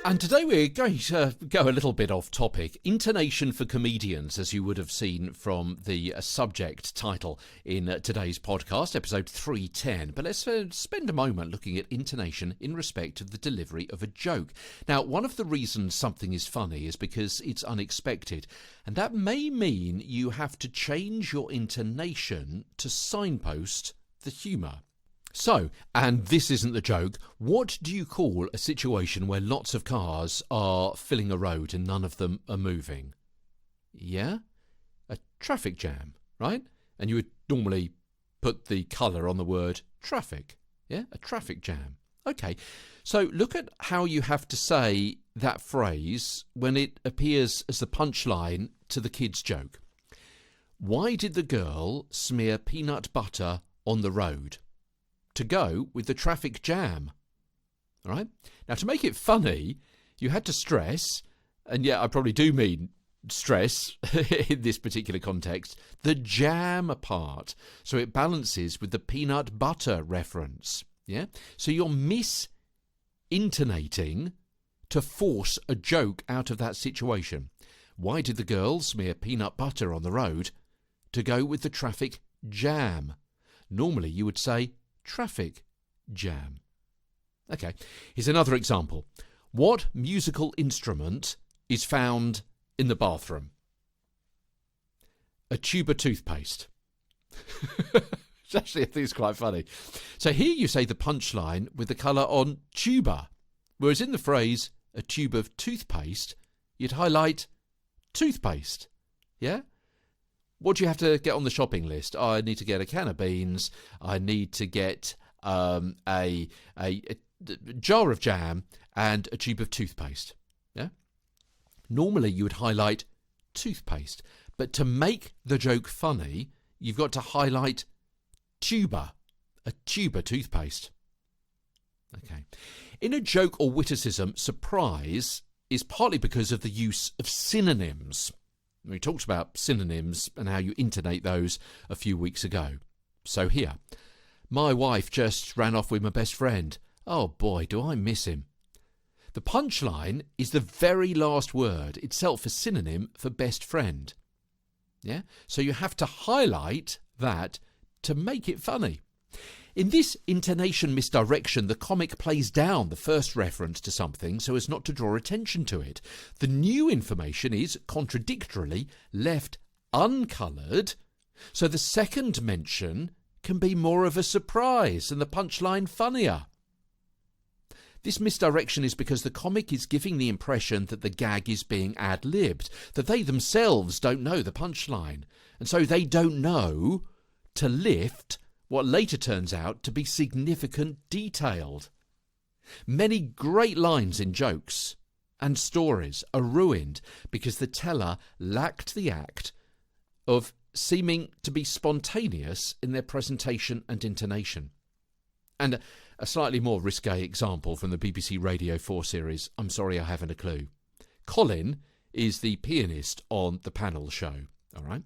And today we're going to go a little bit off topic. Intonation for comedians, as you would have seen from the subject title in today's podcast, episode 310. But let's spend a moment looking at intonation in respect of the delivery of a joke. Now, one of the reasons something is funny is because it's unexpected. And that may mean you have to change your intonation to signpost the humour. So, and this isn't the joke, what do you call a situation where lots of cars are filling a road and none of them are moving? Yeah? A traffic jam, right? And you would normally put the colour on the word traffic. Yeah? A traffic jam. Okay. So look at how you have to say that phrase when it appears as the punchline to the kid's joke. Why did the girl smear peanut butter on the road? To go with the traffic jam. All right? Now, to make it funny, you had to stress, and yeah, I probably do mean stress in this particular context, the jam part. So it balances with the peanut butter reference. Yeah? So you're misintonating to force a joke out of that situation. Why did the girl smear peanut butter on the road? To go with the traffic jam. Normally you would say traffic jam. Okay, here's another example. What musical instrument is found in the bathroom? A tube of toothpaste. Actually, I think it's quite funny. So here you say the punchline with the colour on tuba, whereas in the phrase a tube of toothpaste, you'd highlight toothpaste. Yeah? What do you have to get on the shopping list? Oh, I need to get a can of beans. I need to get a jar of jam and a tube of toothpaste. Yeah. Normally you would highlight toothpaste, but to make the joke funny, you've got to highlight tuba, a tube of toothpaste. Okay. In a joke or witticism, surprise is partly because of the use of synonyms. We talked about synonyms and how you intonate those a few weeks ago. So here, my wife just ran off with my best friend. Oh boy, do I miss him. The punchline is the very last word, itself a synonym for best friend. Yeah? So you have to highlight that to make it funny. In this intonation misdirection, the comic plays down the first reference to something so as not to draw attention to it. The new information is, contradictorily, left uncoloured, so the second mention can be more of a surprise and the punchline funnier. This misdirection is because the comic is giving the impression that the gag is being ad-libbed, that they themselves don't know the punchline, and so they don't know to lift what later turns out to be significant detailed. Many great lines in jokes and stories are ruined because the teller lacked the act of seeming to be spontaneous in their presentation and intonation. And a slightly more risque example from the BBC Radio 4 series, I'm Sorry I Haven't a Clue. Colin is the pianist on the panel show, all right?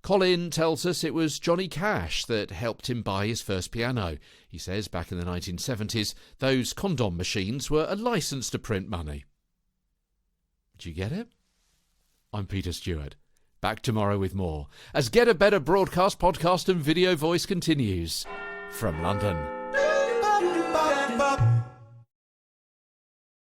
Colin tells us it was Johnny Cash that helped him buy his first piano. He says back in the 1970s, those condom machines were a licence to print money. Do you get it? I'm Peter Stewart. Back tomorrow with more, as Get a Better broadcast, podcast and video voice continues from London.